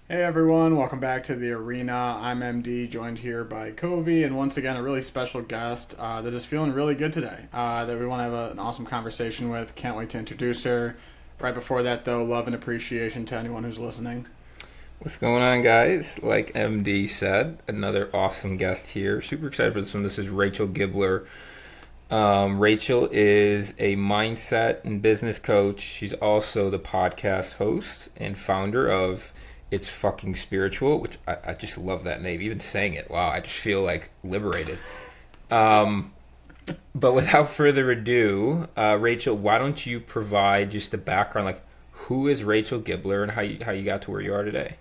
Hey everyone, welcome back to the arena. I'm MD, joined here by Covey, and once again, a really special guest that is feeling really good today. That we want to have an awesome conversation with. Can't wait to introduce her. Right before that, though, love and appreciation to anyone who's listening. What's going on, guys? Like MD said, another awesome guest here. Super excited for this one. This is Rachel Gibler. Rachel is a mindset and business coach. She's also the podcast host and founder of It's Fucking Spiritual, which I just love that name. Even saying it, wow, I just feel like liberated. Um, but without further ado, Rachel, why don't you provide just the background, like who is Rachel Gibler and how you got to where you are today?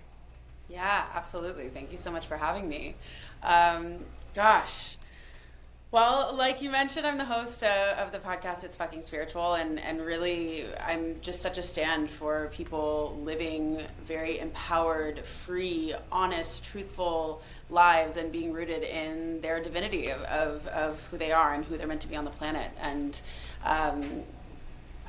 Yeah, absolutely. Thank you so much for having me. Um, gosh. Well, like you mentioned, I'm the host of the podcast It's Fucking Spiritual, and really I'm just such a stand for people living very empowered, free, honest, truthful lives and being rooted in their divinity of who they are and who they're meant to be on the planet. And um,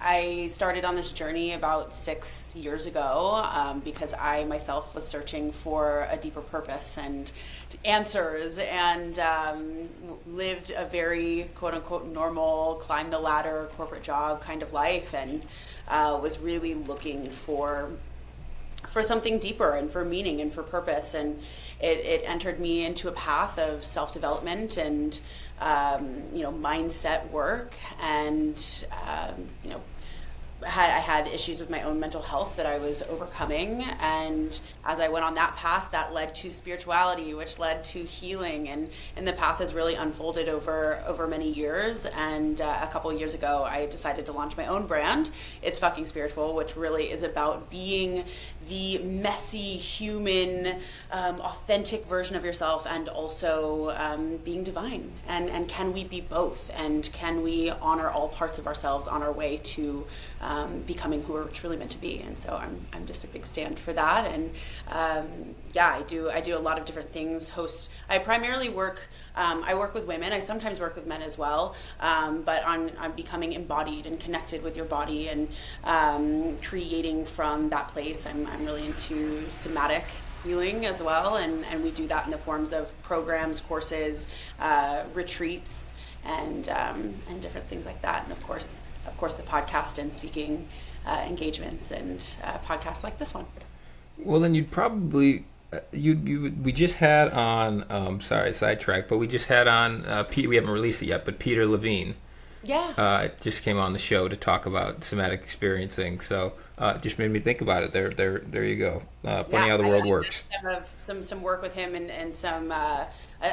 I started on this journey about 6 years ago because I myself was searching for a deeper purpose and answers and lived a very quote unquote normal, climb the ladder, corporate job kind of life and was really looking for something deeper and for meaning and for purpose. And it entered me into a path of self-development and mindset work and I had issues with my own mental health that I was overcoming. And as I went on that path, that led to spirituality, which led to healing. And the path has really unfolded over many years. And a couple of years ago, I decided to launch my own brand. It's Fucking Spiritual, which really is about being the messy, human, authentic version of yourself and also being divine. And can we be both? And can we honor all parts of ourselves on our way to becoming who we're truly meant to be? And so I'm just a big stand for that. And I do a lot of different things. I primarily work. I work with women. I sometimes work with men as well, but on becoming embodied and connected with your body and creating from that place. I'm really into somatic healing as well, and we do that in the forms of programs, courses, retreats, and different things like that. And of course, the podcast and speaking engagements and podcasts like this one. Well, then you'd probably we just had on sorry sidetrack, but we just had on Pete. We haven't released it yet, but Peter Levine Yeah. just came on the show to talk about somatic experiencing. So it just made me think about it. There you go. Funny Yeah, how the world I works. have some work with him and some a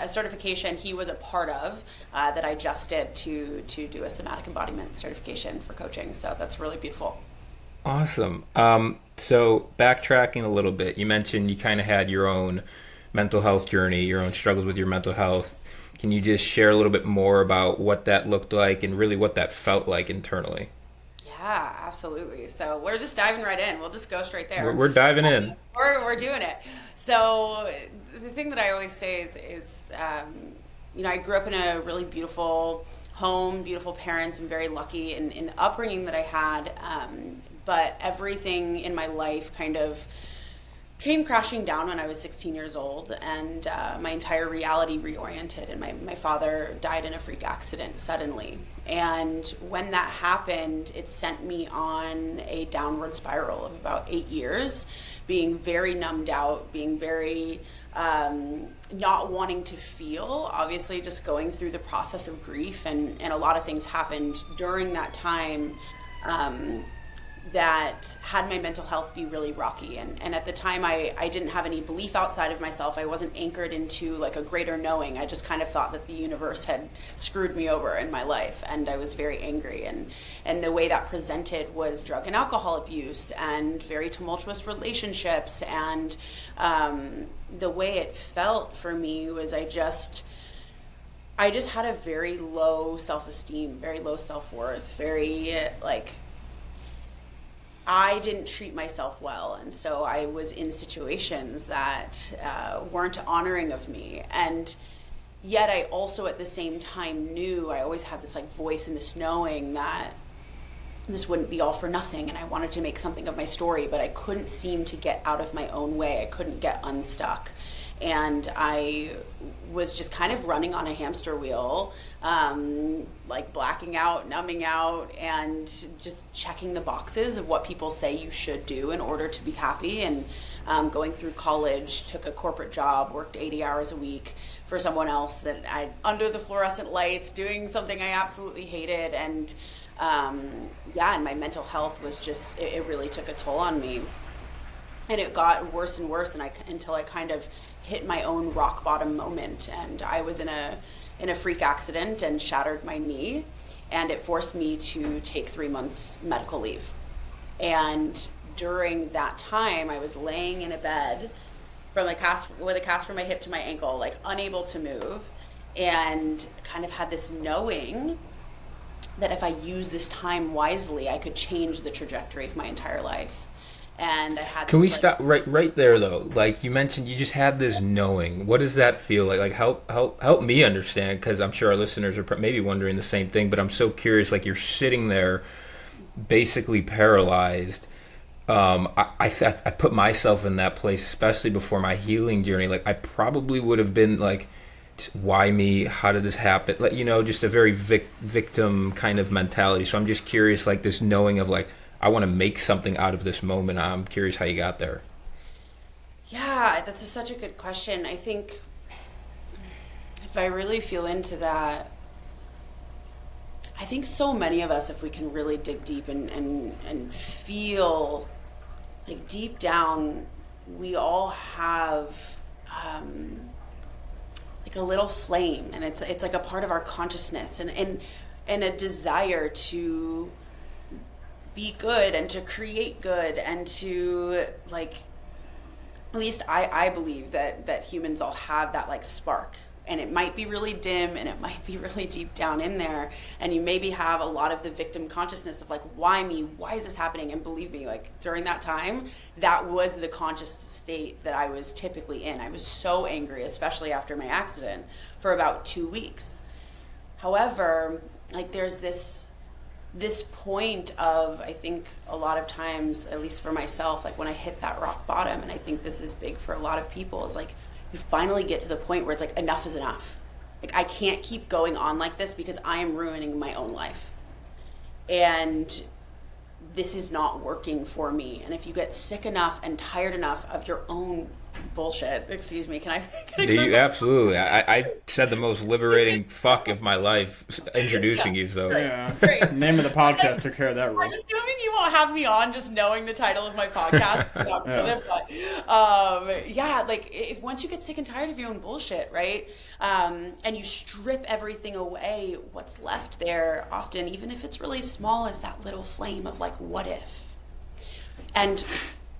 certification he was a part of that I just did to do a somatic embodiment certification for coaching. So that's really beautiful. Awesome. So backtracking a little bit, you mentioned you kind of had your own mental health journey, your own struggles with your mental health. Can you just share a little bit more about what that looked like and really what that felt like internally? Yeah, absolutely. So we're just diving right in. We'll just go straight We're, there. we're diving in. We're doing it. So the thing that I always say is I grew up in a really beautiful home, beautiful parents. I'm very lucky in the upbringing that I had. But everything in my life kind of came crashing down when I was 16 years old, and my entire reality reoriented. And my father died in a freak accident suddenly. And when that happened, it sent me on a downward spiral of about 8 years, being very numbed out, being very not wanting to feel, obviously, just going through the process of grief. And a lot of things happened during that time. That had my mental health be really rocky. And at the time, I didn't have any belief outside of myself. I wasn't anchored into like a greater knowing. I just kind of thought that the universe had screwed me over in my life. And I was very angry. And the way that presented was drug and alcohol abuse and very tumultuous relationships. And the way it felt for me was I just had a very low self-esteem, very low self-worth, very like I didn't treat myself well, and so I was in situations that weren't honoring of me. And yet I also at the same time knew I always had this like voice and this knowing that this wouldn't be all for nothing, and I wanted to make something of my story, but I couldn't seem to get out of my own way. I couldn't get unstuck. And I was just kind of running on a hamster wheel, like blacking out, numbing out, and just checking the boxes of what people say you should do in order to be happy. And going through college, took a corporate job, worked 80 hours a week for someone else that under the fluorescent lights, doing something I absolutely hated. And and my mental health was just, it really took a toll on me. And it got worse and worse until I kind of hit my own rock bottom moment. And I was in a freak accident and shattered my knee, and it forced me to take 3 months medical leave. And during that time, I was laying in a bed with a cast from my hip to my ankle, like unable to move, and kind of had this knowing that if I use this time wisely, I could change the trajectory of my entire life. And I had. Can we stop right there though? Like you mentioned, you just had this knowing. What does that feel like? Like help me understand, because I'm sure our listeners are maybe wondering the same thing. But I'm so curious. Like you're sitting there, basically paralyzed. I put myself in that place, especially before my healing journey. Like I probably would have been like, just, why me? How did this happen? Like just a very victim kind of mentality. So I'm just curious, like this knowing of like, I want to make something out of this moment. I'm curious how you got there. Yeah, that's such a good question. I think if I really feel into that, I think so many of us, if we can really dig deep and feel like deep down, we all have like a little flame, and it's like a part of our consciousness, and a desire to be good and to create good and to like, at least I believe that humans all have that like spark, and it might be really dim and it might be really deep down in there, and you maybe have a lot of the victim consciousness of like, why me, why is this happening? And believe me, like during that time, that was the conscious state that I was typically in. I was so angry, especially after my accident, for about 2 weeks. However, like there's this point of, I think a lot of times, at least for myself, like when I hit that rock bottom, and I think this is big for a lot of people, is like you finally get to the point where it's like enough is enough. Like I can't keep going on like this because I am ruining my own life. And this is not working for me. And if you get sick enough and tired enough of your own bullshit, excuse me, can I you, absolutely. I said the most liberating fuck of my life introducing you, so yeah. Great. Name of the podcast took care of that rule. I'm assuming you won't have me on just knowing the title of my podcast. Like if once you get sick and tired of your own bullshit, right, and you strip everything away, what's left there often, even if it's really small, is that little flame of like, what if? And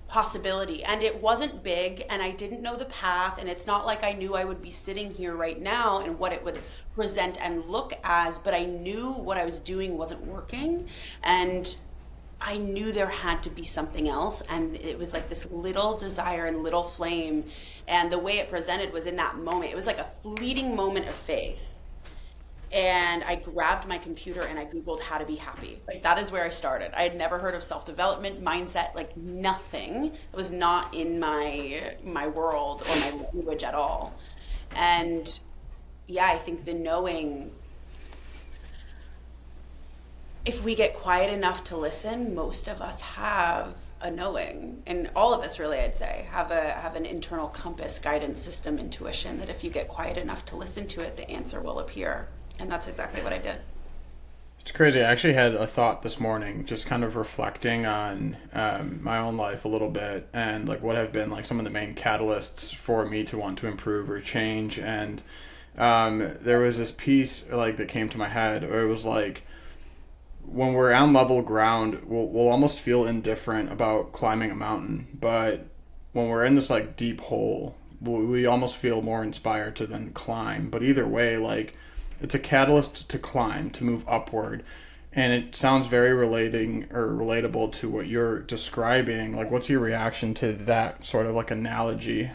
possibility. And it wasn't big, and I didn't know the path, and it's not like I knew I would be sitting here right now and what it would present and look as, but I knew what I was doing wasn't working, and I knew there had to be something else. And it was like this little desire and little flame, and the way it presented was in that moment. It was like a fleeting moment of faith. And I grabbed my computer and I Googled how to be happy. Like that is where I started. I had never heard of self-development, mindset, like nothing. It was not in my world or my language at all. And yeah, I think the knowing, if we get quiet enough to listen, most of us have a knowing, and all of us really, I'd say, have an internal compass, guidance system, intuition, that if you get quiet enough to listen to it, the answer will appear. And that's exactly what I did. It's crazy. I actually had a thought this morning, just kind of reflecting on my own life a little bit, and like what have been like some of the main catalysts for me to want to improve or change. And there was this piece like that came to my head where it was like, when we're on level ground, we'll almost feel indifferent about climbing a mountain, but when we're in this like deep hole, we almost feel more inspired to then climb. But either way, like, it's a catalyst to climb, to move upward. And it sounds very relatable to what you're describing. Like, what's your reaction to that sort of like analogy?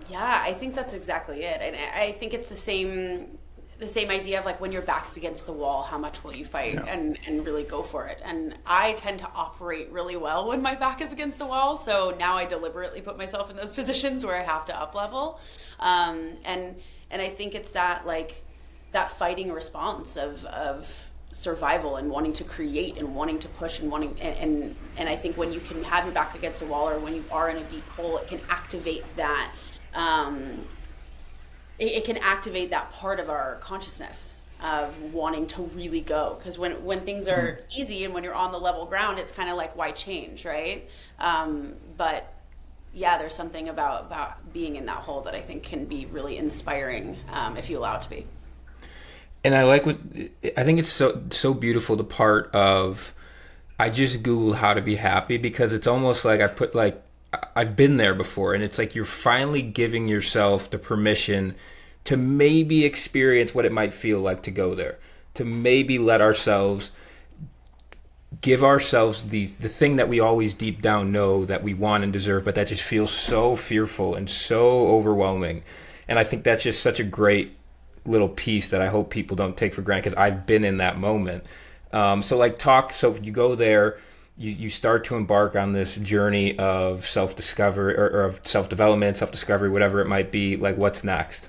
Yeah, I think that's exactly it. And I think it's the the same idea of like when your back's against the wall, how much will you fight Yeah. and really go for it? And I tend to operate really well when my back is against the wall. So now I deliberately put myself in those positions where I have to up level. And I think it's that like that fighting response of survival and wanting to create and wanting to push and wanting and I think when you can have your back against the wall or when you are in a deep hole, it can activate that it can activate that part of our consciousness of wanting to really go, because when things are easy and when you're on the level ground, it's kind of like, why change, right? But yeah, there's something about being in that hole that I think can be really inspiring if you allow it to be. And I think it's so beautiful, the part of, I just Googled how to be happy, because it's almost like I've been there before, and it's like you're finally giving yourself the permission to maybe experience what it might feel like to go there, to maybe give ourselves the thing that we always deep down know that we want and deserve, but that just feels so fearful and so overwhelming. And I think that's just such a great little piece that I hope people don't take for granted, because I've been in that moment. So you go there, you start to embark on this journey of self-discovery or of self-development, self-discovery, whatever it might be. Like, what's next?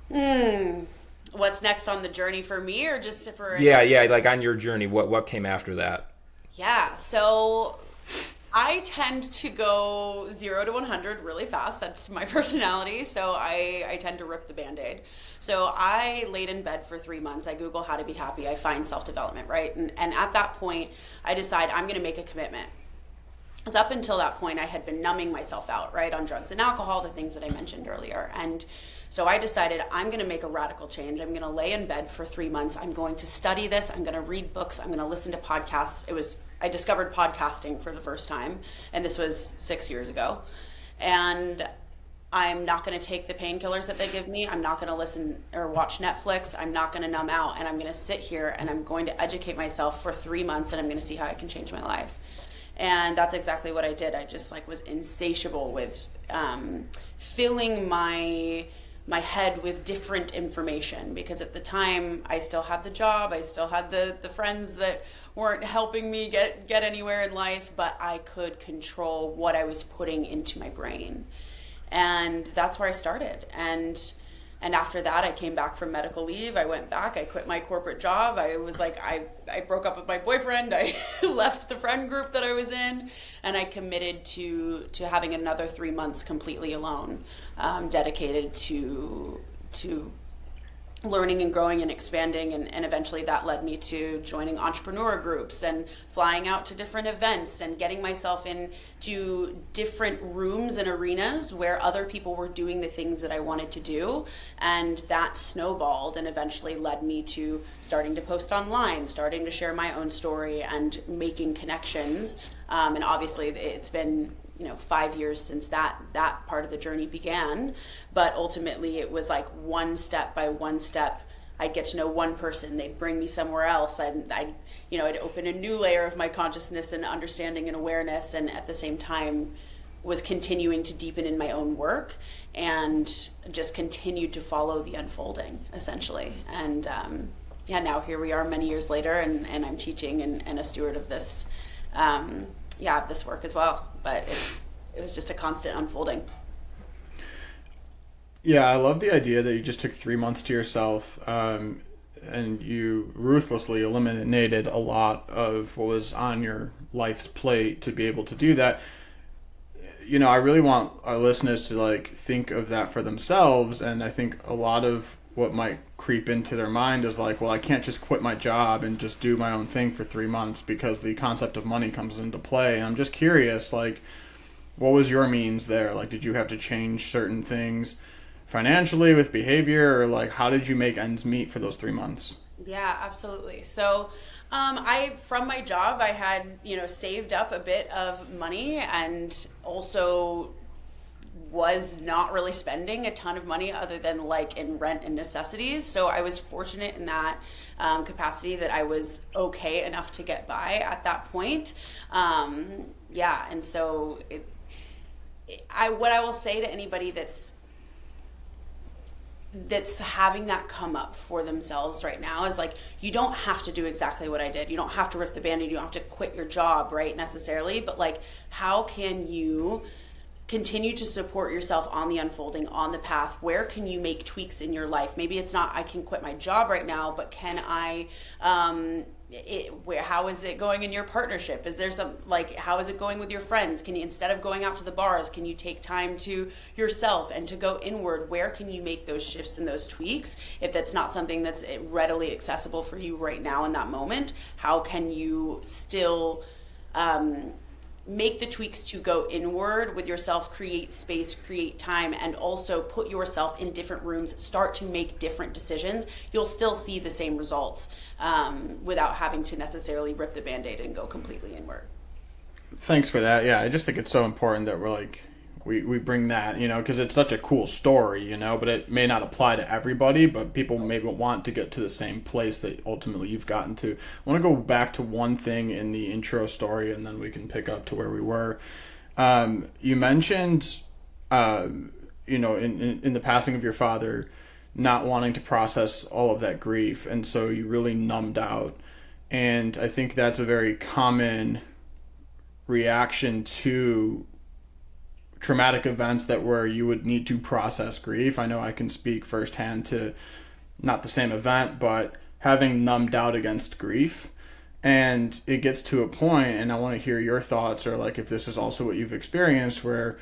What's next on the journey for me, or just for Yeah, like on your journey, what came after that? Yeah, so I tend to go 0 to 100 really fast. That's my personality. So I tend to rip the Band-Aid. So I laid in bed for 3 months. I Google how to be happy. I find self-development, right? And at that point, I decide I'm going to make a commitment. Because up until that point, I had been numbing myself out, right, on drugs and alcohol, the things that I mentioned earlier. And so I decided I'm going to make a radical change. I'm going to lay in bed for 3 months. I'm going to study this. I'm going to read books. I'm going to listen to podcasts. I discovered podcasting for the first time, and this was 6 years ago. And I'm not going to take the painkillers that they give me. I'm not going to listen or watch Netflix. I'm not going to numb out, and I'm going to sit here and I'm going to educate myself for 3 months, and I'm going to see how I can change my life. And that's exactly what I did. I just was insatiable with filling my head with different information, because at the time I still had the job, I still had the friends that weren't helping me get anywhere in life, but I could control what I was putting into my brain. And that's where I started. And after that, I came back from medical leave. I went back. I quit my corporate job. I was like, I broke up with my boyfriend. I left the friend group that I was in, and I committed to having another 3 months completely alone, dedicated to learning and growing and expanding, and eventually that led me to joining entrepreneur groups and flying out to different events and getting myself into different rooms and arenas where other people were doing the things that I wanted to do. And that snowballed and eventually led me to starting to post online, starting to share my own story and making connections. And obviously it's been 5 years since that part of the journey began, but ultimately it was like one step by one step. I'd get to know one person, they'd bring me somewhere else, and I'd open a new layer of my consciousness and understanding and awareness, and at the same time was continuing to deepen in my own work and just continued to follow the unfolding, essentially. And now here we are many years later, and I'm teaching and a steward of this this work as well. But it was just a constant unfolding. Yeah, I love the idea that you just took 3 months to yourself, and you ruthlessly eliminated a lot of what was on your life's plate to be able to do that. I really want our listeners to think of that for themselves, and I think a lot of what might creep into their mind is well, I can't just quit my job and just do my own thing for 3 months, because the concept of money comes into play. And I'm just curious, what was your means there? Did you have to change certain things financially with behavior, or how did you make ends meet for those 3 months? Yeah, absolutely. So from my job, I had, saved up a bit of money, and also was not really spending a ton of money other than in rent and necessities. So I was fortunate in that capacity that I was okay enough to get by at that point. And so what I will say to anybody that's having that come up for themselves right now is like, you don't have to do exactly what I did. You don't have to rip the Band-Aid. You don't have to quit your job, right, necessarily. But like, how can you continue to support yourself on the unfolding, on the path? Where can you make tweaks in your life? Maybe it's not, I can quit my job right now, but can I, how is it going in your partnership? Is there some, like, how is it going with your friends? Can you, instead of going out to the bars, can you take time to yourself and to go inward? Where can you make those shifts and those tweaks? If that's not something that's readily accessible for you right now in that moment, how can you still, make the tweaks to go inward with yourself, create space, create time, and also put yourself in different rooms, start to make different decisions. You'll still see the same results without having to necessarily rip the Band-Aid and go completely inward. Thanks for that. Yeah, I just think it's so important that we're like, we bring that, you know, because it's such a cool story, you know, but it may not apply to everybody, but people maybe want to get to the same place that ultimately you've gotten to. I want to go back to one thing in the intro story, and then we can pick up to where we were. You mentioned, you know, in the passing of your father, not wanting to process all of that grief, and so you really numbed out. And I think that's a very common reaction to traumatic events that where you would need to process grief. I know I can speak firsthand to not the same event, but having numbed out against grief. And it gets to a point, and I want to hear your thoughts, or like if this is also what you've experienced, where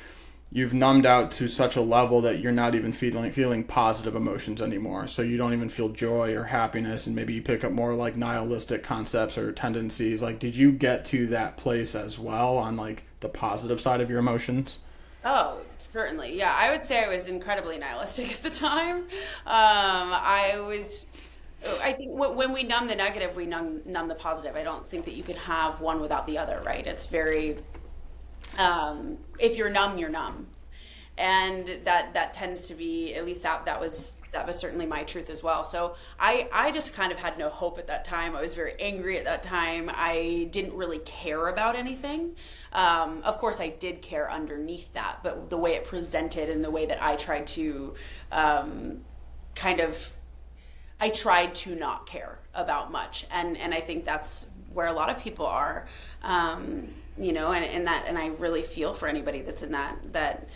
you've numbed out to such a level that you're not even feeling positive emotions anymore. So you don't even feel joy or happiness, and maybe you pick up more like nihilistic concepts or tendencies. Like, did you get to that place as well on like the positive side of your emotions? Oh, certainly. Yeah, I would say I was incredibly nihilistic at the time. I think when we numb the negative, we numb the positive. I don't think that you can have one without the other, right? It's very, if you're numb, you're numb. And that tends to be, at least that was certainly my truth as well. So I just kind of had no hope at that time. I was very angry at that time. I didn't really care about anything. Of course, I did care underneath that, but the way it presented and the way that I tried to I tried to not care about much. And I think that's where a lot of people are, you know, and I really feel for anybody that's in that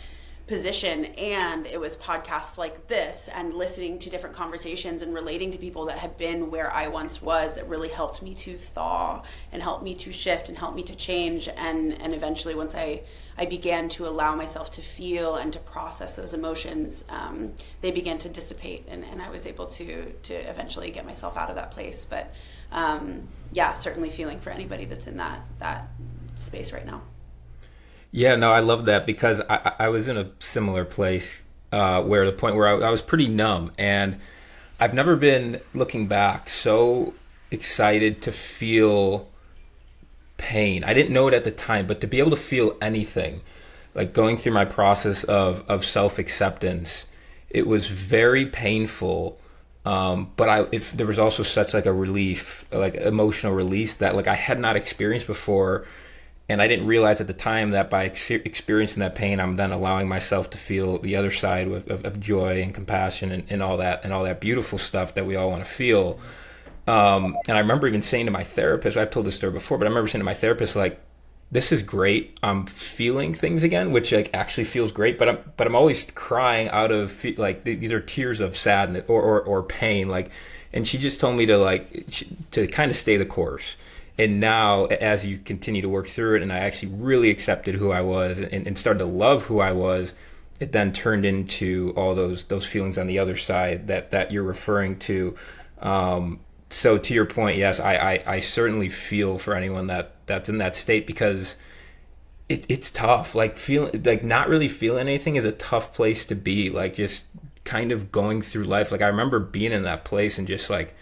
position. And it was podcasts like this and listening to different conversations and relating to people that have been where I once was that really helped me to thaw and helped me to shift and helped me to change. And eventually, once I began to allow myself to feel and to process those emotions, they began to dissipate, and I was able to eventually get myself out of that place. But yeah, certainly feeling for anybody that's in that space right now. Yeah, no, I love that, because I was in a similar place where the point where I was pretty numb, and I've never been, looking back, so excited to feel pain. I didn't know it at the time, but to be able to feel anything, like going through my process of self-acceptance, it was very painful. But there was also such like a relief, like emotional release that like I had not experienced before. And I didn't realize at the time that by experiencing that pain, I'm then allowing myself to feel the other side of joy and compassion and all that beautiful stuff that we all want to feel. And I remember even saying to my therapist, I've told this story before, but I remember saying to my therapist, like, this is great. I'm feeling things again, which like actually feels great, but I'm always crying out of like these are tears of sadness or pain. Like, and she just told me to kind of stay the course. And now, as you continue to work through it, and I actually really accepted who I was and started to love who I was, it then turned into all those feelings on the other side that you're referring to. So to your point, yes, I certainly feel for anyone that's in that state, because it's tough. Like not really feeling anything is a tough place to be. Like just kind of going through life. Like I remember being in that place and just like,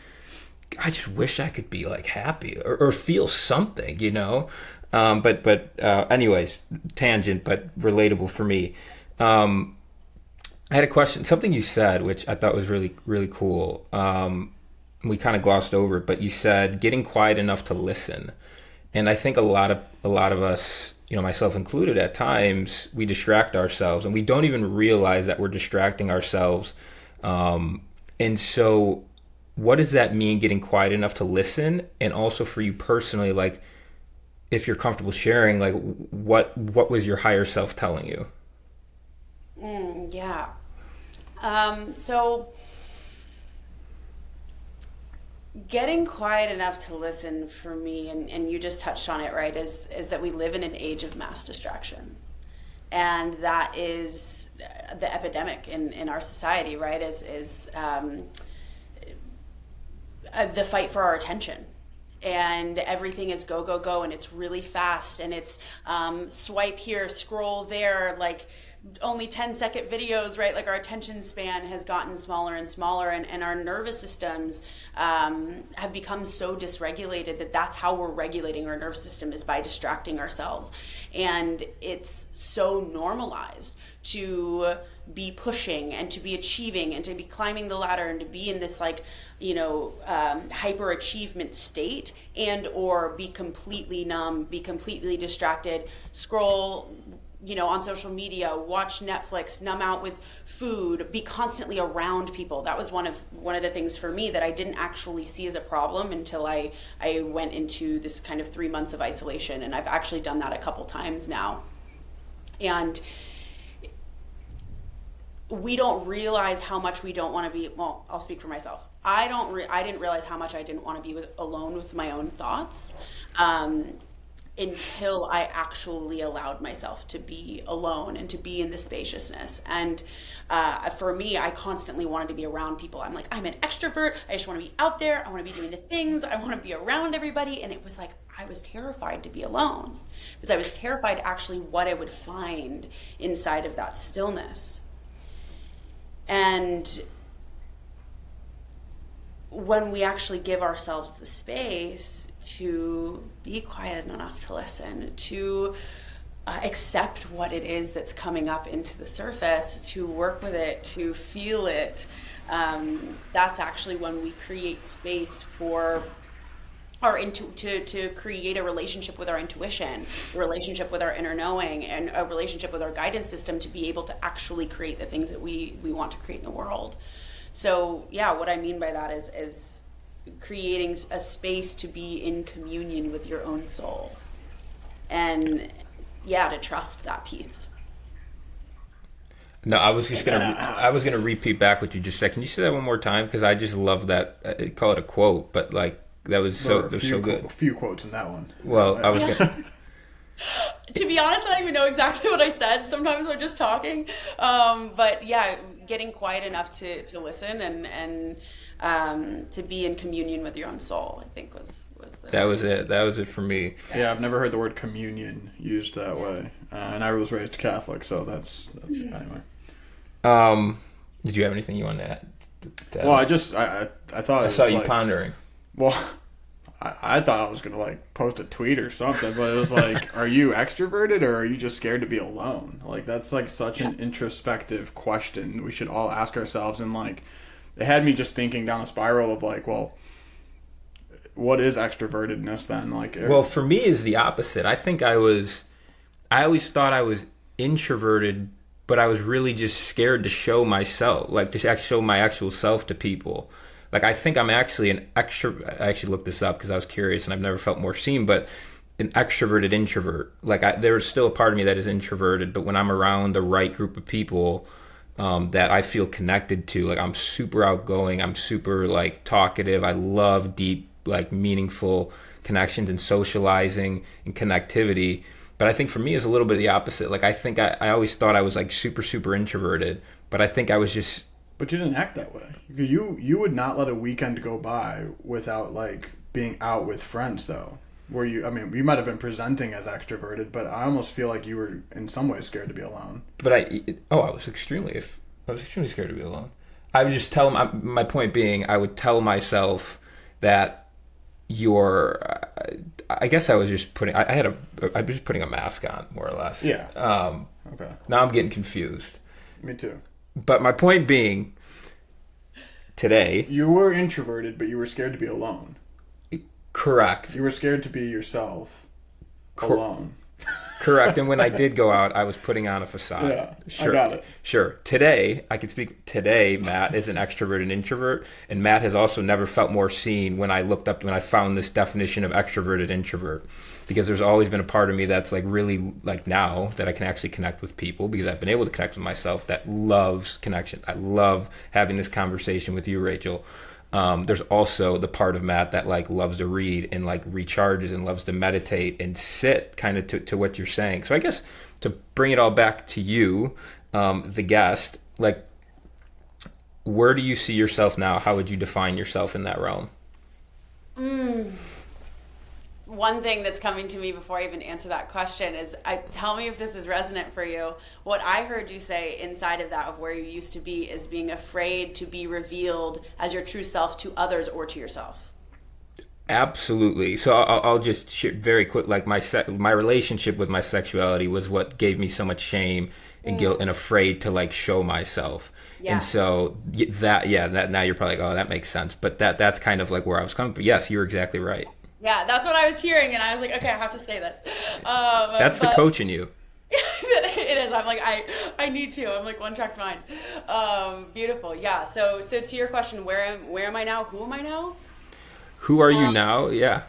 I just wish I could be like happy or feel something, you know? Anyways, tangent, but relatable for me. I had a question, something you said, which I thought was really, really cool. We kind of glossed over it, but you said getting quiet enough to listen. And I think a lot of us, you know, myself included, at times we distract ourselves and we don't even realize that we're distracting ourselves And so what does that mean, getting quiet enough to listen? And also for you personally, like, if you're comfortable sharing, like, what was your higher self telling you? Yeah. So getting quiet enough to listen for me, and you just touched on it, right, is that we live in an age of mass distraction. And that is the epidemic in our society, right, is the fight for our attention. And everything is go, go, go, and it's really fast, and it's swipe here, scroll there, like only 10-second videos, right? Like our attention span has gotten smaller and smaller, and our nervous systems have become so dysregulated that that's how we're regulating our nervous system, is by distracting ourselves. And it's so normalized to be pushing and to be achieving and to be climbing the ladder and to be in this, like, hyper achievement state, and or be completely numb, be completely distracted, scroll on social media, watch Netflix, numb out with food, be constantly around people. That was one of the things for me that I didn't actually see as a problem until I went into this kind of 3 months of isolation. And I've actually done that a couple times now. And we don't realize how much we don't want to be, well, I'll speak for myself. I didn't realize how much I didn't want to be alone with my own thoughts. Until I actually allowed myself to be alone and to be in the spaciousness. And for me, I constantly wanted to be around people. I'm like, I'm an extrovert. I just want to be out there. I want to be doing the things. I want to be around everybody. And it was like, I was terrified to be alone, because I was terrified actually what I would find inside of that stillness. And when we actually give ourselves the space to be quiet enough to listen, to accept what it is that's coming up into the surface, to work with it, to feel it, that's actually when we create space for to create a relationship with our intuition, a relationship with our inner knowing, and a relationship with our guidance system, to be able to actually create the things that we want to create in the world. So yeah, what I mean by that is creating a space to be in communion with your own soul, and to trust that piece. No, I was gonna repeat back what you just said. Can you say that one more time? Because I just love that. I call it a quote, but like that was so good. A few quotes in that one. Well, I was gonna. To be honest, I don't even know exactly what I said. Sometimes I'm just talking, but yeah, getting quiet enough to listen and to be in communion with your own soul, I think was that was it. That was it for me. Yeah, I've never heard the word communion used that way, and I was raised Catholic, so that's anyway. Did you have anything you wanted to add? Well, I thought I saw you pondering. Well, I thought I was gonna like post a tweet or something, but it was like, are you extroverted or are you just scared to be alone? Like that's like such an introspective question we should all ask ourselves, and like it had me just thinking down a spiral of like, well, what is extrovertedness then? Like, well, for me is the opposite. I always thought I was introverted, but I was really just scared to show myself, like to show my actual self to people. Like I think I'm actually an extrovert. I actually looked this up because I was curious and I've never felt more seen, but an extroverted introvert. Like there's still a part of me that is introverted, but when I'm around the right group of people that I feel connected to, like I'm super outgoing, I'm super like talkative. I love deep, like meaningful connections and socializing and connectivity. But I think for me it's a little bit the opposite. Like I think I always thought I was like super, super introverted, but I think I was just. But you didn't act that way. You would not let a weekend go by without like being out with friends though. Were you? I mean, you might have been presenting as extroverted, but I almost feel like you were in some ways scared to be alone. But I was extremely scared to be alone. I would just tell my point being, I would tell myself that I guess I was just putting. I was just putting a mask on, more or less. Yeah. Okay. Now I'm getting confused. Me too. But my point being, today... You were introverted, but you were scared to be alone. Correct. You were scared to be yourself alone. Correct. And when I did go out, I was putting on a facade. Yeah, Sure. I got it. Sure. Today, I can speak. Today, Matt is an extrovert and introvert, and Matt has also never felt more seen when I found this definition of extroverted introvert, because there's always been a part of me that's like really like now that I can actually connect with people because I've been able to connect with myself that loves connection. I love having this conversation with you, Rachel. There's also the part of Matt that like loves to read and like recharges and loves to meditate and sit kind of to what you're saying. So I guess to bring it all back to you, the guest, like, where do you see yourself now? How would you define yourself in that realm? One thing that's coming to me before I even answer that question is, tell me if this is resonant for you. What I heard you say inside of that, of where you used to be, is being afraid to be revealed as your true self to others or to yourself. Absolutely. So I'll just share very quick. Like my relationship with my sexuality was what gave me so much shame and guilt and afraid to like show myself. Yeah. And so that now you're probably like, oh, that makes sense. But that's kind of like where I was coming. But yes, you're exactly right. Yeah, that's what I was hearing, and I was like, okay, I have to say this. That's the coach in you. It is. I'm like, I need to. I'm like one track mind. Beautiful. Yeah. So to your question, where am I now? Who am I now? Who are you now? Yeah.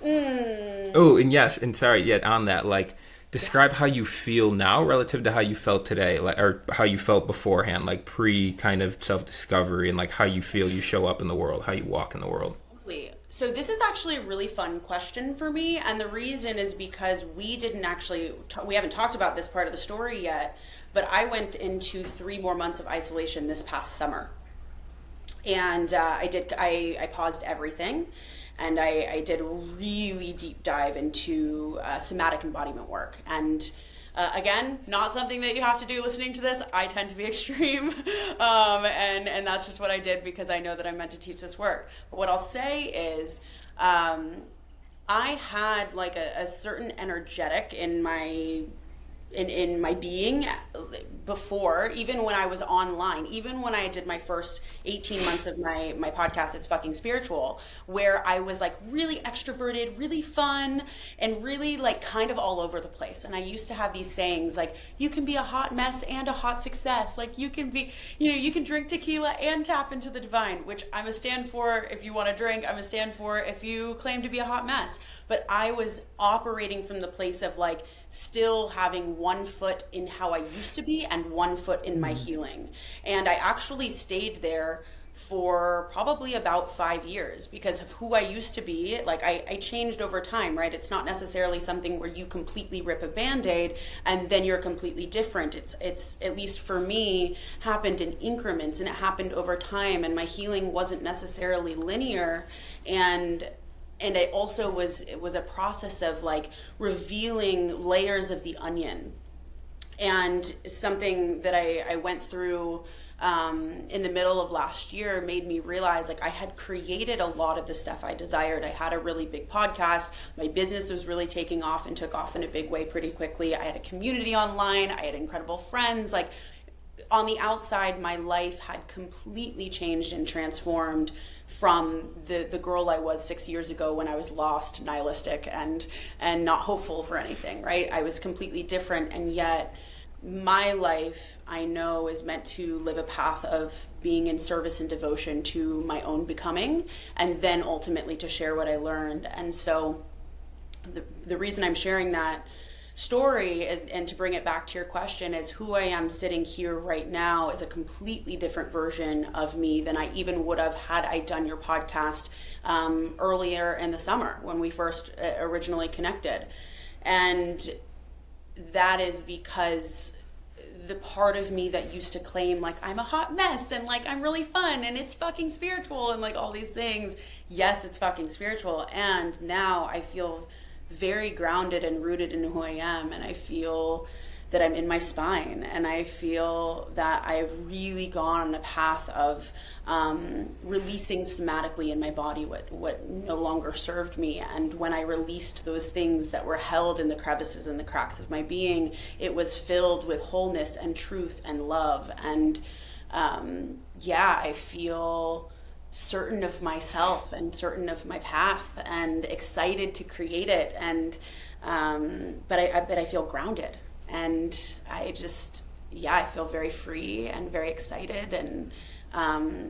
Oh, and yes, and sorry, yeah, on that, like, describe how you feel now relative to how you felt today, like, or how you felt beforehand, like pre kind of self-discovery, and like how you feel you show up in the world, how you walk in the world. So this is actually a really fun question for me, and the reason is because we haven't talked about this part of the story yet, but I went into 3 more months of isolation this past summer. And I paused everything, and I did a really deep dive into somatic embodiment work. And again, not something that you have to do listening to this. I tend to be extreme, and that's just what I did because I know that I'm meant to teach this work. But what I'll say is, I had like a certain energetic in my being before, even when I was online, even when I did my first 18 months of my podcast, It's Fucking Spiritual, where I was like really extroverted, really fun, and really like kind of all over the place. And I used to have these sayings like, you can be a hot mess and a hot success. Like you can be, you can drink tequila and tap into the divine, which I'm a stand for if you want to drink. I'm a stand for if you claim to be a hot mess. But I was operating from the place of like, still having one foot in how I used to be and one foot in my healing. And I actually stayed there for probably about 5 years because of who I used to be. Like I changed over time, right? It's not necessarily something where you completely rip a Band-Aid and then you're completely different. It's at least for me, happened in increments, and it happened over time, and my healing wasn't necessarily linear. And it also it was a process of like revealing layers of the onion. And something that I went through in the middle of last year made me realize like I had created a lot of the stuff I desired. I had a really big podcast. My business was really taking off and took off in a big way pretty quickly. I had a community online. I had incredible friends. Like on the outside, my life had completely changed and transformed from the girl I was 6 years ago when I was lost, nihilistic, and not hopeful for anything, right? I was completely different, and yet my life, I know, is meant to live a path of being in service and devotion to my own becoming, and then ultimately to share what I learned. And so the reason I'm sharing that story and to bring it back to your question is who I am sitting here right now is a completely different version of me than I even would have had I done your podcast earlier in the summer when we first originally connected. And that is because the part of me that used to claim like I'm a hot mess and like I'm really fun and it's fucking spiritual and like all these things, yes, it's fucking spiritual. And now I feel very grounded and rooted in who I am, and I feel that I'm in my spine, and I feel that I've really gone on a path of releasing somatically in my body what no longer served me. And when I released those things that were held in the crevices and the cracks of my being, it was filled with wholeness and truth and love. And I feel certain of myself and certain of my path and excited to create it. And but I feel grounded, and I feel very free and very excited, and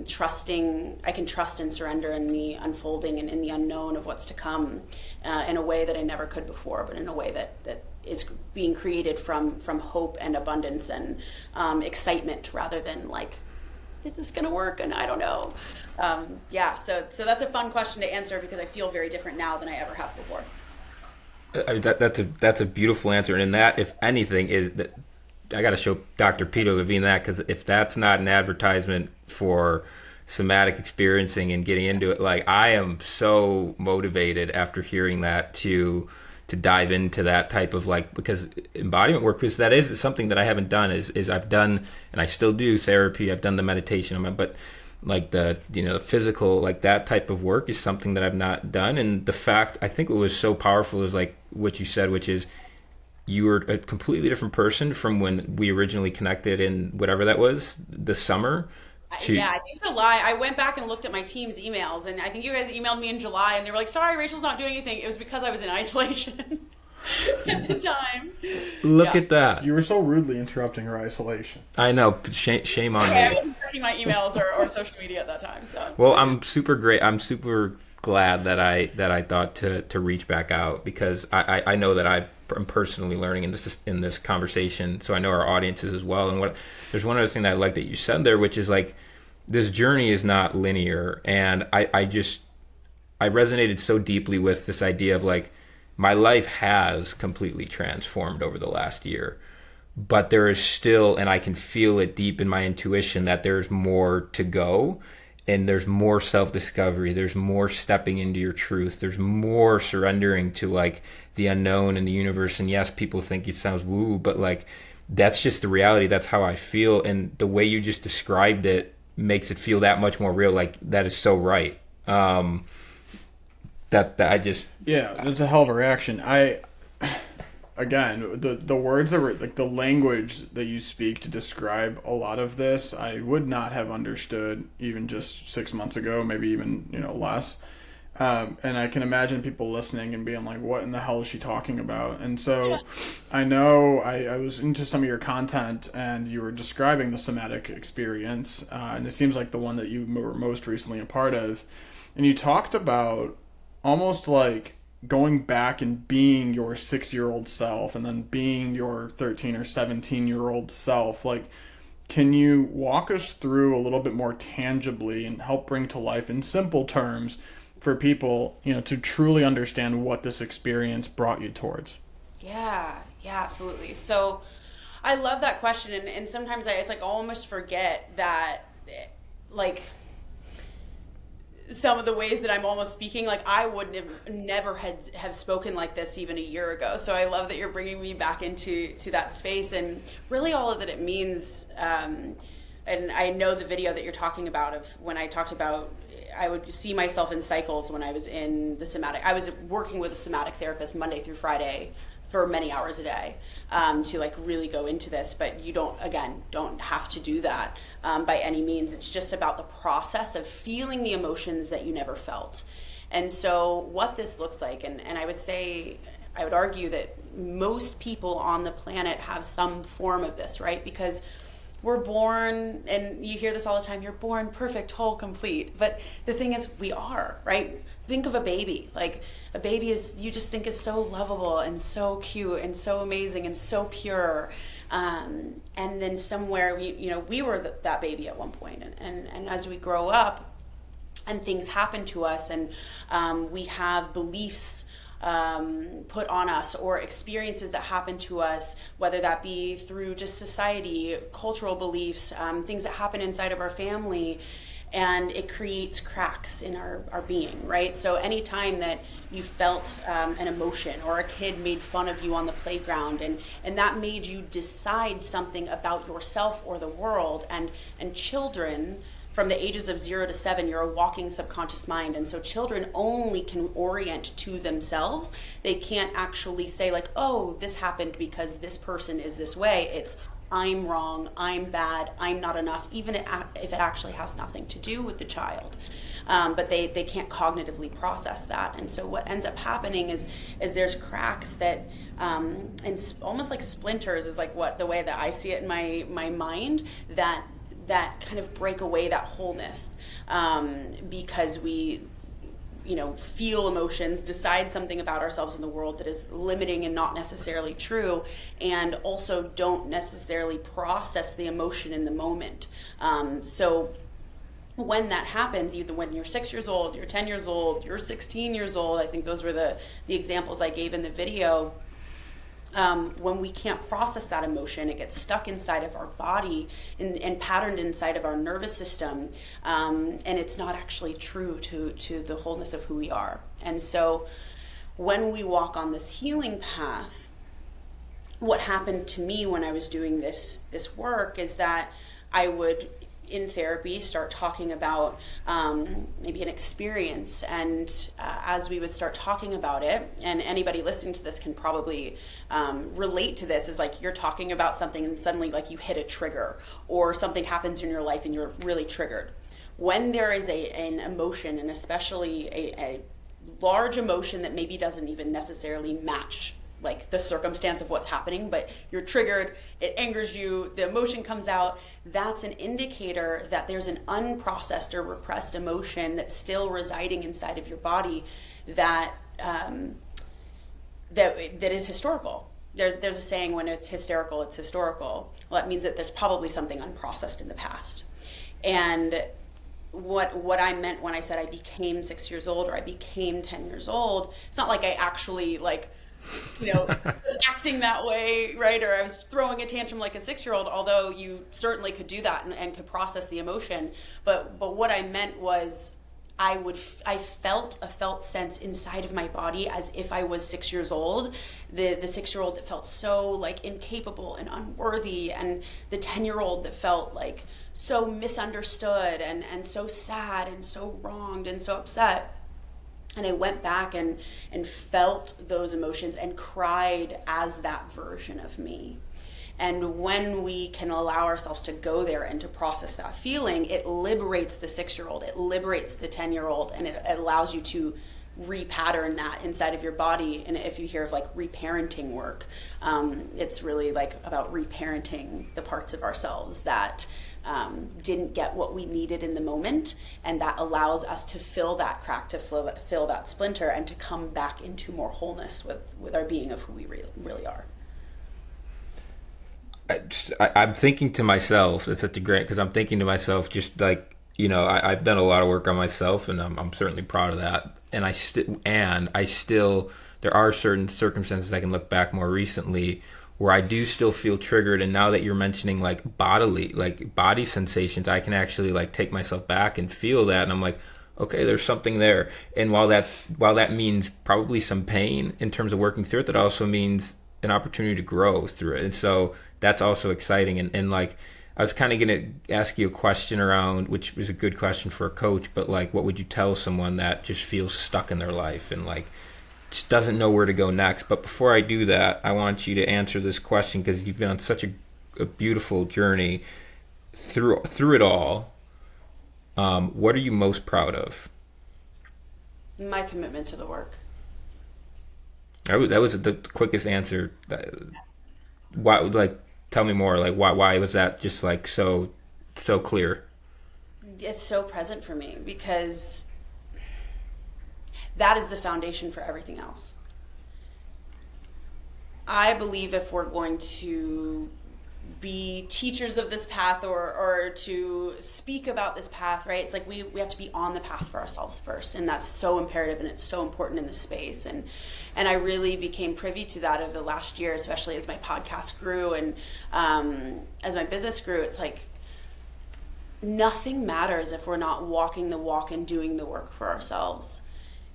trusting. I can trust and surrender in the unfolding and in the unknown of what's to come, in a way that I never could before, but in a way that is being created from hope and abundance and excitement, rather than like, is this going to work? And I don't know. So that's a fun question to answer, because I feel very different now than I ever have before. I mean, that's a beautiful answer, and that, if anything, is that I got to show Dr. Peter Levine that, because if that's not an advertisement for somatic experiencing and getting into it, like, I am so motivated after hearing that to dive into that type of, like, because embodiment work, because that is something that I haven't done, is I've done, and I still do therapy, I've done the meditation, but like the physical, like that type of work is something that I've not done. And the fact, I think what was so powerful is like what you said, which is you were a completely different person from when we originally connected in whatever that was, the summer. Yeah, I think July. I went back and looked at my team's emails, and I think you guys emailed me in July, and they were like, "Sorry, Rachel's not doing anything." It was because I was in isolation at the time. Look at that. You were so rudely interrupting her isolation. I know. Shame on me. I wasn't checking my emails or social media at that time. So. Well, I'm super glad that I thought to reach back out, because I know that I'm personally learning in this conversation, so I know our audiences as well. And there's one other thing that I like that you said there, which is like, this journey is not linear, and I resonated so deeply with this idea of like, my life has completely transformed over the last year, but there is still, and I can feel it deep in my intuition, that there's more to go. And there's more self-discovery, there's more stepping into your truth, there's more surrendering to like the unknown and the universe. And yes, people think it sounds woo, but like, that's just the reality. That's how I feel. And the way you just described it makes it feel that much more real. Like, that is so right. That I just... Yeah, that's a hell of a reaction. Again, the words that were like the language that you speak to describe a lot of this, I would not have understood even just 6 months ago, maybe even less. And I can imagine people listening and being like, "What in the hell is she talking about?" And so, I know I was into some of your content, and you were describing the somatic experience, and it seems like the one that you were most recently a part of, and you talked about almost like going back and being your 6-year-old self, and then being your 13 or 17-year-old self. Like, can you walk us through a little bit more tangibly and help bring to life in simple terms for people, to truly understand what this experience brought you towards? Yeah, absolutely. So I love that question, and sometimes it's like I almost forget that, like, some of the ways that I'm almost speaking, like, I wouldn't have spoken like this even a year ago. So I love that you're bringing me back into that space, and really all of that it means. And I know the video that you're talking about of when I talked about, I would see myself in cycles when I was in the somatic. I was working with a somatic therapist Monday through Friday for many hours a day, to like really go into this, but you don't have to do that by any means. It's just about the process of feeling the emotions that you never felt. And so what this looks like, and I would argue that most people on the planet have some form of this, right? Because we're born, and you hear this all the time, you're born perfect, whole, complete. But the thing is, we are, right? Think of a baby. Like, a baby you just think is so lovable and so cute and so amazing and so pure. And then somewhere, we were that baby at one point. And as we grow up and things happen to us, and we have beliefs put on us, or experiences that happen to us, whether that be through just society, cultural beliefs, things that happen inside of our family, and it creates cracks in our being, right? So anytime that you felt an emotion, or a kid made fun of you on the playground, and that made you decide something about yourself or the world, and children, from the ages of 0 to 7, you're a walking subconscious mind. And so children only can orient to themselves. They can't actually say like, oh, this happened because this person is this way. It's, I'm wrong, I'm bad, I'm not enough, even if it actually has nothing to do with the child. but they can't cognitively process that. And so what ends up happening is there's cracks that, and almost like splinters is like the way that I see it in my mind, that kind of break away that wholeness, because we feel emotions, decide something about ourselves in the world that is limiting and not necessarily true, and also don't necessarily process the emotion in the moment. So when that happens, either when you're 6 years old, you're 10 years old, you're 16 years old, I think those were the examples I gave in the video. When we can't process that emotion, it gets stuck inside of our body and patterned inside of our nervous system, and it's not actually true to the wholeness of who we are. And so when we walk on this healing path, what happened to me when I was doing this work is that I would, in therapy, start talking about maybe an experience, and as we would start talking about it, and anybody listening to this can probably relate to this, is like you're talking about something and suddenly like you hit a trigger, or something happens in your life and you're really triggered. When there is an emotion, and especially a large emotion that maybe doesn't even necessarily match like the circumstance of what's happening, but you're triggered, it angers you, the emotion comes out, that's an indicator that there's an unprocessed or repressed emotion that's still residing inside of your body that is historical. There's a saying, when it's hysterical, it's historical. Well, that means that there's probably something unprocessed in the past. And what I meant when I said I became 6 years old or I became 10 years old, it's not like I actually was acting that way, right? Or I was throwing a tantrum like a 6-year-old, although you certainly could do that and could process the emotion. But what I meant was I felt a felt sense inside of my body as if I was 6 years old, the 6-year-old that felt so like incapable and unworthy, and the 10-year-old that felt like so misunderstood and so sad and so wronged and so upset. And I went back and felt those emotions and cried as that version of me. And when we can allow ourselves to go there and to process that feeling, it liberates the 6-year-old, it liberates the 10-year-old, and it allows you to repattern that inside of your body. And if you hear of like reparenting work, it's really like about reparenting the parts of ourselves that didn't get what we needed in the moment, and that allows us to fill that crack, to fill that splinter, and to come back into more wholeness with our being of who we really are. I'm thinking to myself, it's such a great, because I'm thinking to myself, just like, I've done a lot of work on myself, and I'm certainly proud of that. And I still, there are certain circumstances I can look back more recently where I do still feel triggered. And now that you're mentioning like body sensations, I can actually like take myself back and feel that. And I'm like, okay, there's something there. And while that means probably some pain in terms of working through it, that also means an opportunity to grow through it. And so that's also exciting. And like, I was kind of going to ask you a question around, which was a good question for a coach, but like, what would you tell someone that just feels stuck in their life and like just doesn't know where to go next? But before I do that, I want you to answer this question, because you've been on such a beautiful journey through it all. What are you most proud of? My commitment to the work. That was the quickest answer. Why? Like, tell me more. Like, why was that just like so clear? It's so present for me because that is the foundation for everything else. I believe if we're going to be teachers of this path or to speak about this path, right? It's like we have to be on the path for ourselves first, and that's so imperative and it's so important in this space. And I really became privy to that over the last year, especially as my podcast grew and as my business grew. It's like nothing matters if we're not walking the walk and doing the work for ourselves.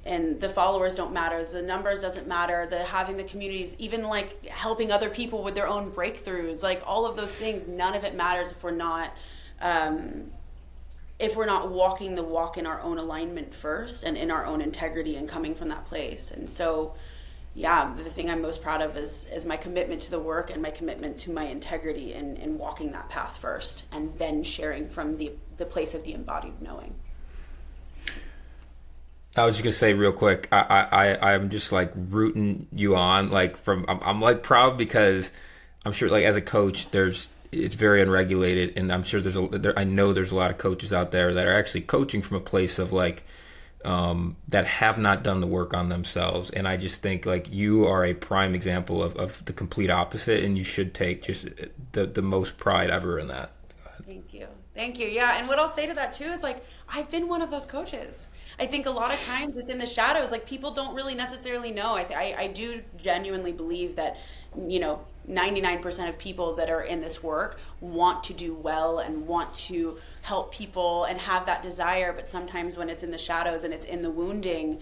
And the followers don't matter, the numbers doesn't matter, the having the communities, even like helping other people with their own breakthroughs, like all of those things, none of it matters if we're not walking the walk in our own alignment first and in our own integrity and coming from that place. And so, yeah, the thing I'm most proud of is my commitment to the work and my commitment to my integrity in walking that path first, and then sharing from the place of the embodied knowing. I was just gonna say real quick. I'm just like rooting you on. Like I'm like proud because I'm sure like as a coach, it's very unregulated, and I'm sure I know there's a lot of coaches out there that are actually coaching from a place of like that have not done the work on themselves. And I just think like you are a prime example of the complete opposite, and you should take just the most pride ever in that. Thank you. Thank you. Yeah. And what I'll say to that too is like, I've been one of those coaches. I think a lot of times it's in the shadows. Like people don't really necessarily know. I do genuinely believe that, 99% of people that are in this work want to do well and want to help people and have that desire. But sometimes when it's in the shadows and it's in the wounding,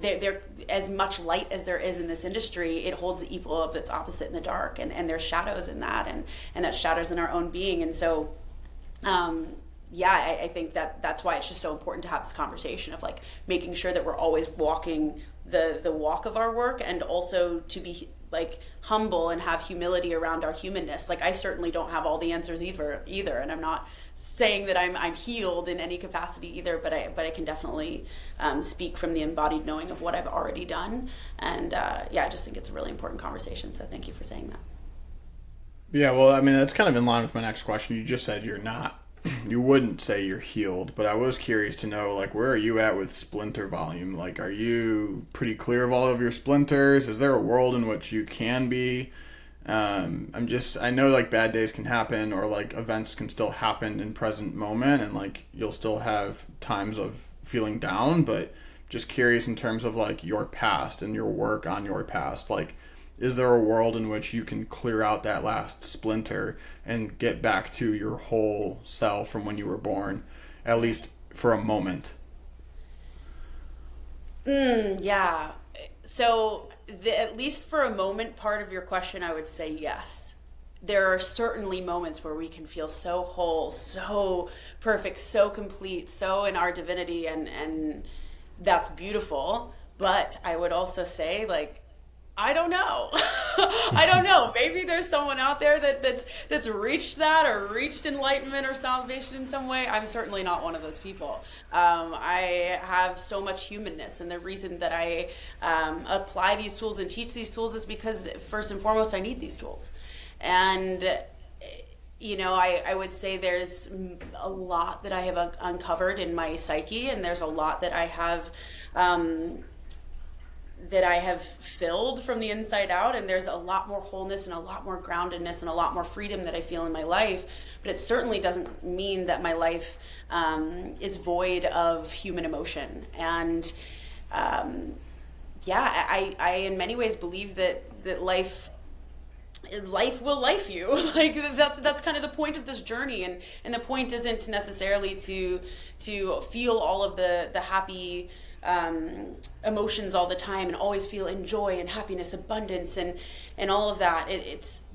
there as much light as there is in this industry, it holds the equal of its opposite in the dark. And there's shadows in that, and that shadows in our own being. And so, I think that's why it's just so important to have this conversation of like making sure that we're always walking the walk of our work, and also to be like humble and have humility around our humanness. Like I certainly don't have all the answers either, and I'm not saying that I'm healed in any capacity either, but I can definitely speak from the embodied knowing of what I've already done. And I just think it's a really important conversation. So thank you for saying that. Yeah, well, I mean, that's kind of in line with my next question. You just said you're not, you wouldn't say you're healed, but I was curious to know, like, where are you at with splinter volume? Like, are you pretty clear of all of your splinters? Is there a world in which you can be? I know, like, bad days can happen, or, like, events can still happen in present moment, and, like, you'll still have times of feeling down, but just curious in terms of, like, your past and your work on your past, like, is there a world in which you can clear out that last splinter and get back to your whole self from when you were born, at least for a moment? Yeah. So at least for a moment part of your question, I would say yes. There are certainly moments where we can feel so whole, so perfect, so complete, so in our divinity, and that's beautiful. But I would also say, like, I don't know. I don't know. Maybe there's someone out there that's reached that or reached enlightenment or salvation in some way. I'm certainly not one of those people. I have so much humanness, and the reason that I apply these tools and teach these tools is because first and foremost, I need these tools. And I would say there's a lot that I have uncovered in my psyche, and there's a lot that I have filled from the inside out, and there's a lot more wholeness and a lot more groundedness and a lot more freedom that I feel in my life. But it certainly doesn't mean that my life is void of human emotion. And I in many ways believe that life will life you. Like that's kind of the point of this journey, and the point isn't necessarily to feel all of the happy emotions all the time and always feel in joy and happiness, abundance, and all of that.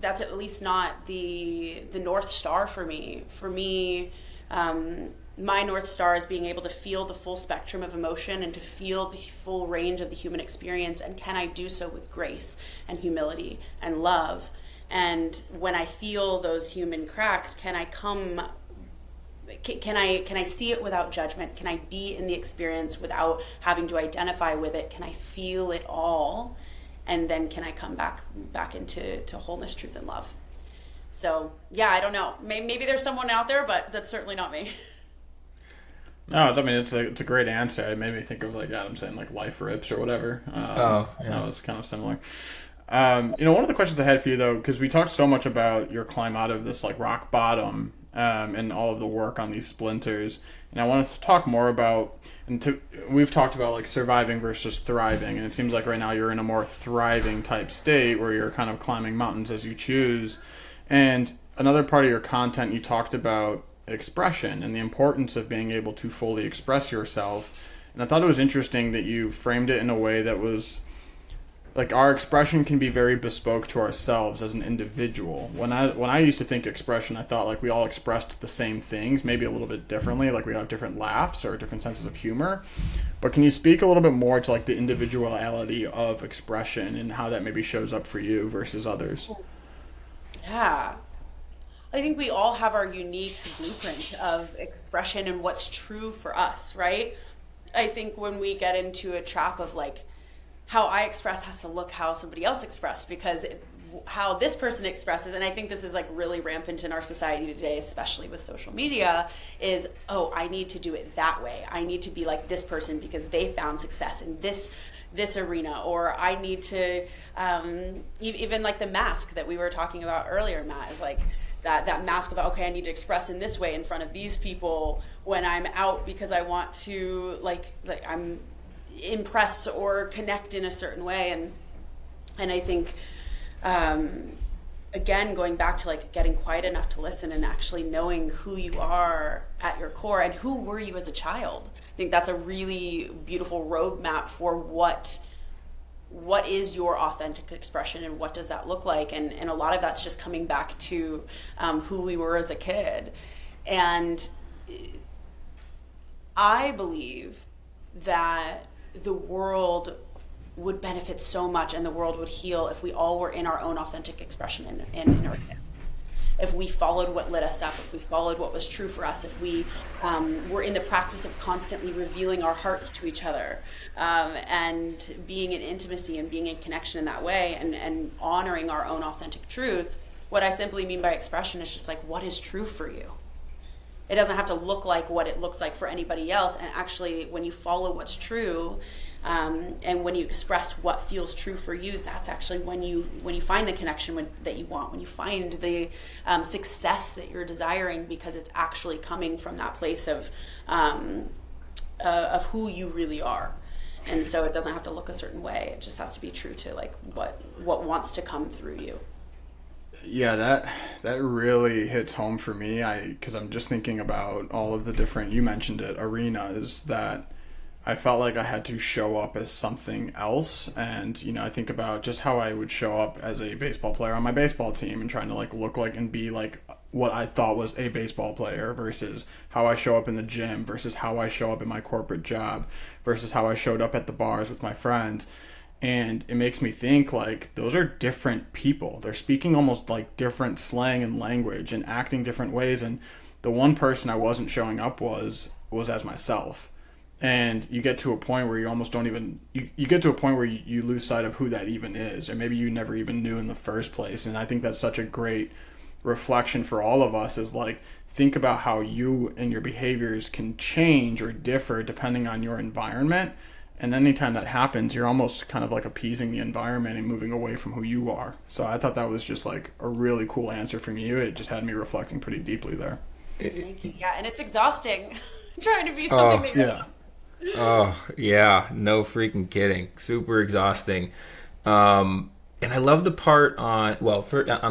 That's at least not the North Star for me. For me, my North Star is being able to feel the full spectrum of emotion and to feel the full range of the human experience. And can I do so with grace and humility and love? And when I feel those human cracks, can I see it without judgment? Can I be in the experience without having to identify with it? Can I feel it all? And then can I come back into wholeness, truth, and love? So yeah, I don't know. Maybe there's someone out there, but that's certainly not me. No, it's a great answer. It made me think of like Adam saying like life rips or whatever. That was kind of similar. One of the questions I had for you though, because we talked so much about your climb out of this like rock bottom, and all of the work on these splinters, and I wanted to talk more about, we've talked about like surviving versus thriving, and it seems like right now you're in a more thriving type state where you're kind of climbing mountains as you choose. And another part of your content, you talked about expression and the importance of being able to fully express yourself. And I thought it was interesting that you framed it in a way that was like our expression can be very bespoke to ourselves as an individual. When I used to think expression, I thought like we all expressed the same things, maybe a little bit differently, like we have different laughs or different senses of humor. But can you speak a little bit more to like the individuality of expression and how that maybe shows up for you versus others? Yeah. I think we all have our unique blueprint of expression and what's true for us, right? I think when we get into a trap of like how I express has to look how somebody else expressed, because how this person expresses, and I think this is like really rampant in our society today, especially with social media, is, oh, I need to do it that way. I need to be like this person because they found success in this arena, or I need to even like the mask that we were talking about earlier, Matt, is like that mask of, okay, I need to express in this way in front of these people when I'm out because I want to like I'm impress or connect in a certain way. And I think again, going back to like getting quiet enough to listen and actually knowing who you are at your core and who were you as a child. I think that's a really beautiful roadmap for what is your authentic expression and what does that look like. And a lot of that's just coming back to who we were as a kid. And I believe that the world would benefit so much and the world would heal if we all were in our own authentic expression and in our gifts. If we followed what lit us up, if we followed what was true for us, if we were in the practice of constantly revealing our hearts to each other, and being in intimacy and being in connection in that way, and honoring our own authentic truth. What I simply mean by expression is just like, what is true for you? It doesn't have to look like what it looks like for anybody else. And actually, when you follow what's true, and when you express what feels true for you, that's actually when you find the connection that you want, when you find the success that you're desiring, because it's actually coming from that place of who you really are. And so it doesn't have to look a certain way. It just has to be true to like what wants to come through you. Yeah, that really hits home for me. Because I'm just thinking about all of the different, you mentioned it, arenas that I felt like I had to show up as something else. And, I think about just how I would show up as a baseball player on my baseball team and trying to like look like and be like what I thought was a baseball player, versus how I show up in the gym, versus how I show up in my corporate job, versus how I showed up at the bars with my friends. And it makes me think like those are different people. They're speaking almost like different slang and language and acting different ways. And the one person I wasn't showing up was as myself. And you get to a point where you almost don't even, you get to a point where you lose sight of who that even is, or maybe you never even knew in the first place. And I think that's such a great reflection for all of us, is like, think about how you and your behaviors can change or differ depending on your environment. And anytime that happens, you're almost kind of like appeasing the environment and moving away from who you are. So I thought that was just like a really cool answer from you. It just had me reflecting pretty deeply there. Thank you. Yeah, and it's exhausting trying to be something that you're not. Oh, yeah. No freaking kidding. Super exhausting. And I love the part on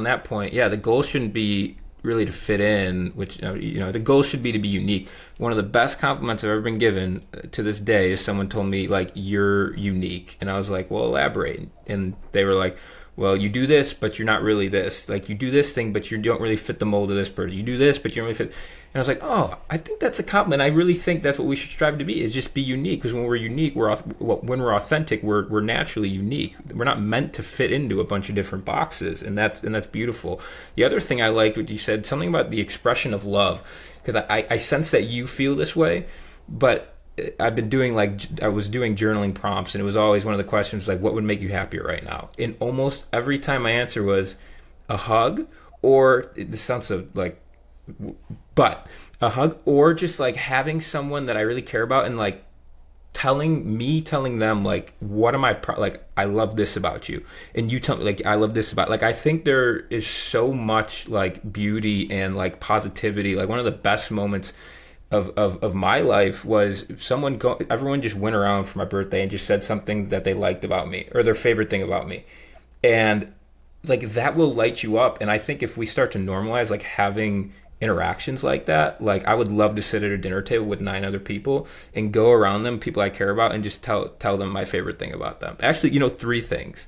that point, yeah, the goal shouldn't be really to fit in, which, the goal should be to be unique. One of the best compliments I've ever been given to this day is someone told me, like, you're unique. And I was like, well, elaborate. And they were like, well, you do this, but you're not really this. Like, you do this thing, but you don't really fit the mold of this person. You do this, but you don't really fit. And I was like, oh, I think that's a compliment. I really think that's what we should strive to be, is just be unique. Because when we're unique, when we're authentic, we're naturally unique. We're not meant to fit into a bunch of different boxes, and that's beautiful. The other thing I liked what you said, something about the expression of love, because I sense that you feel this way, but I was doing journaling prompts, and it was always one of the questions like, what would make you happier right now? And almost every time my answer was a hug, or this sounds so like, but a hug, or just like having someone that I really care about and like telling them like, what am I like, I love this about you, and you tell me like, I love this about, like, I think there is so much like beauty and like positivity. Like, one of the best moments of my life was everyone just went around for my birthday and just said something that they liked about me or their favorite thing about me, and like that will light you up. And I think if we start to normalize like having interactions like that, like I would love to sit at a dinner table with 9 other people and go around them, people I care about, and just tell them my favorite thing about them. Actually, 3 things.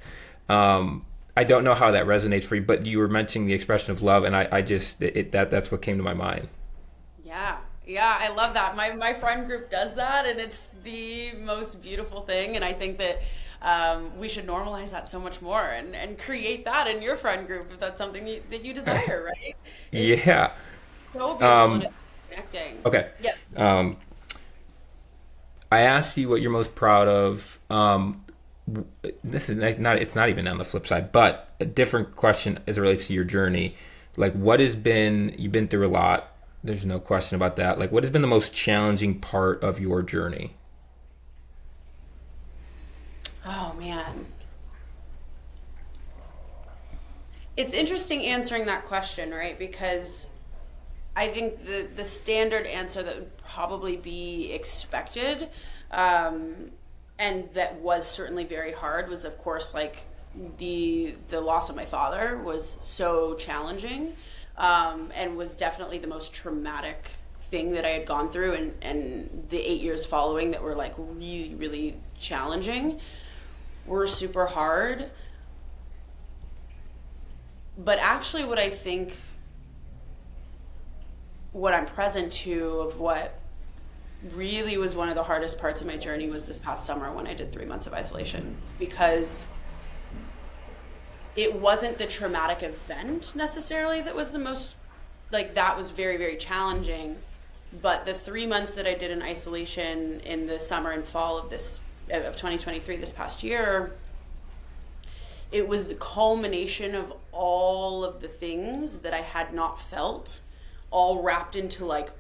I don't know how that resonates for you, but you were mentioning the expression of love, and I just that's what came to my mind. Yeah, I love that. My friend group does that, and it's the most beautiful thing. And I think that we should normalize that so much more, and create that in your friend group if that's something that you desire, right? It's yeah. so beautiful, and it's connecting. Okay. Yeah. I asked you what you're most proud of. This is not, it's not even on the flip side, but a different question as it relates to your journey. Like, what has been, you've been through a lot. There's no question about that. Like, what has been the most challenging part of your journey? Oh, man. It's interesting answering that question, right? Because I think the standard answer that would probably be expected, and that was certainly very hard, was of course like the loss of my father was so challenging, and was definitely the most traumatic thing that I had gone through, and the 8 years following that were like really, really challenging were super hard. But actually what I think, what I'm present to of what really was one of the hardest parts of my journey was this past summer when I did 3 months of isolation, because it wasn't the traumatic event necessarily that was the most, like, that was very, very challenging, but the 3 months that I did in isolation in the summer and fall of 2023, this past year, it was the culmination of all of the things that I had not felt, all wrapped into like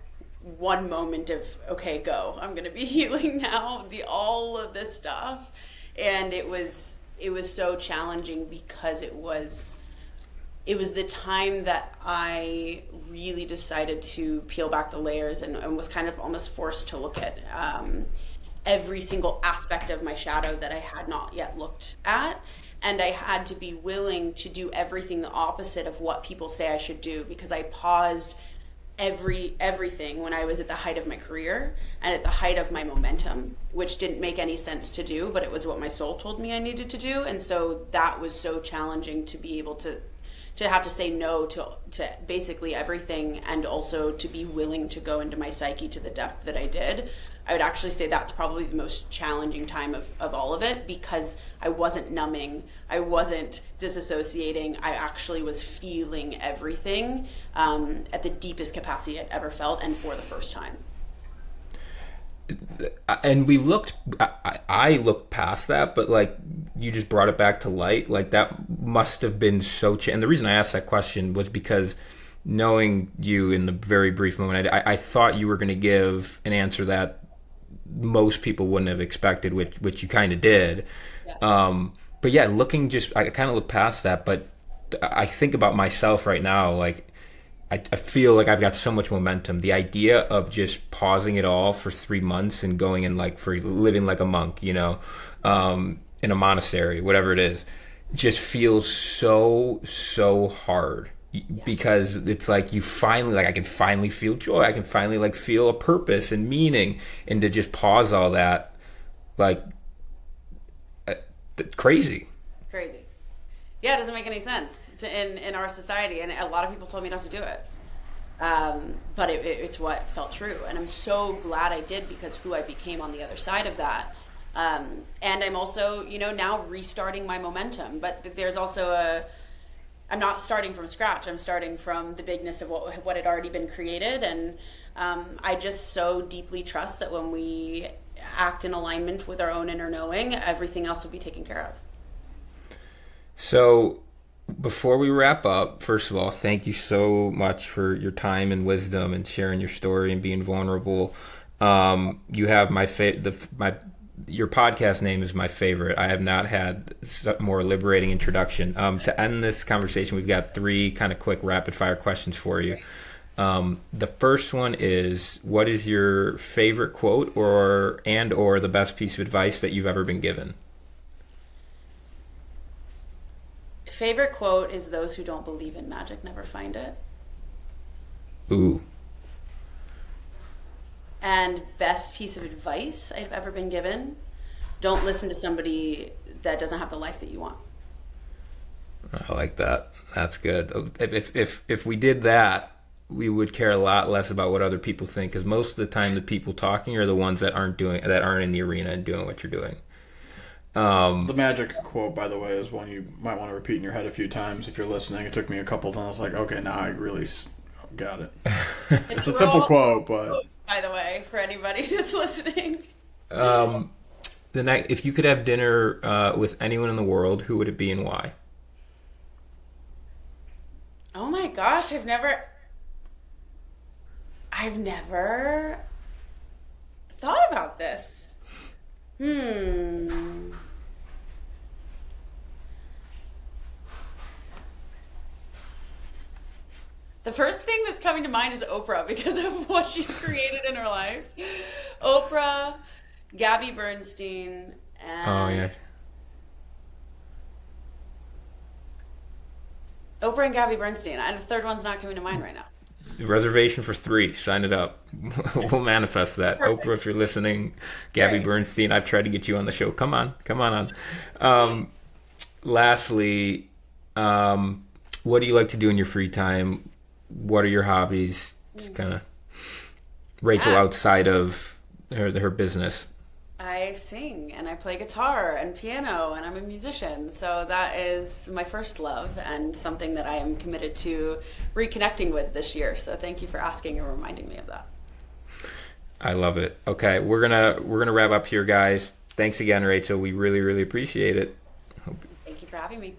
one moment of, okay, go, I'm gonna be healing now, all of this stuff. And it was so challenging because it was the time that I really decided to peel back the layers, and was kind of almost forced to look at every single aspect of my shadow that I had not yet looked at. And I had to be willing to do everything the opposite of what people say I should do, because I paused everything when I was at the height of my career and at the height of my momentum, which didn't make any sense to do, but it was what my soul told me I needed to do. And so that was so challenging to be able to have to say no to basically everything, and also to be willing to go into my psyche to the depth that I did. I would actually say that's probably the most challenging time of all of it, because I wasn't numbing, I wasn't disassociating, I actually was feeling everything at the deepest capacity I'd ever felt, and for the first time. And I looked past that, but like, you just brought it back to light. Like, that must have been so and the reason I asked that question was because, knowing you in the very brief moment, I thought you were going to give an answer that most people wouldn't have expected, which you kind of did. Yeah. But yeah, I kind of look past that, but I think about myself right now, like, I feel like I've got so much momentum. The idea of just pausing it all for 3 months and going in, like, for living like a monk, in a monastery, whatever it is, just feels so hard. Yeah. Because it's like you finally, like, I can finally feel joy. I can finally, like, feel a purpose and meaning, and to just pause all that, like, crazy. Yeah, it doesn't make any sense in our society, and a lot of people told me not to do it. But it's what felt true, and I'm so glad I did, because who I became on the other side of that. And I'm also, now restarting my momentum, but there's also I'm not starting from scratch. I'm starting from the bigness of what had already been created, and I just so deeply trust that when we act in alignment with our own inner knowing, everything else will be taken care of. So, before we wrap up, first of all, thank you so much for your time and wisdom and sharing your story and being vulnerable. You have your podcast name is my favorite. I have not had a more liberating introduction. To end this conversation, we've got 3 kind of quick rapid fire questions for you. The first one is, what is your favorite quote or the best piece of advice that you've ever been given? Favorite quote is, those who don't believe in magic never find it. Ooh. And best piece of advice I've ever been given, don't listen to somebody that doesn't have the life that you want. I like that. That's good. If we did that, we would care a lot less about what other people think, because most of the time the people talking are the ones that aren't in the arena and doing what you're doing. The magic quote, by the way, is one you might want to repeat in your head a few times if you're listening. It took me a couple times. I was like, okay, now I really got it. It's a simple quote, but... By the way, for anybody that's listening. If you could have dinner with anyone in the world, who would it be and why? Oh my gosh, I've never thought about this. The first thing that's coming to mind is Oprah because of what she's created in her life. Oprah, Gabby Bernstein, Oh and yeah. Oprah and Gabby Bernstein. And the third one's not coming to mind right now. Reservation for 3. Sign it up. We'll manifest that. Perfect. Oprah, if you're listening, Gabby Great. Bernstein, I've tried to get you on the show. Come on lastly, what do you like to do in your free time? What are your hobbies? Just kind of Rachel Yeah. outside of her business. I sing and I play guitar and piano and I'm a musician. So that is my first love and something that I am committed to reconnecting with this year. So thank you for asking and reminding me of that. I love it. Okay, we're gonna wrap up here, guys. Thanks again, Rachel. We really, really appreciate it. Thank you for having me.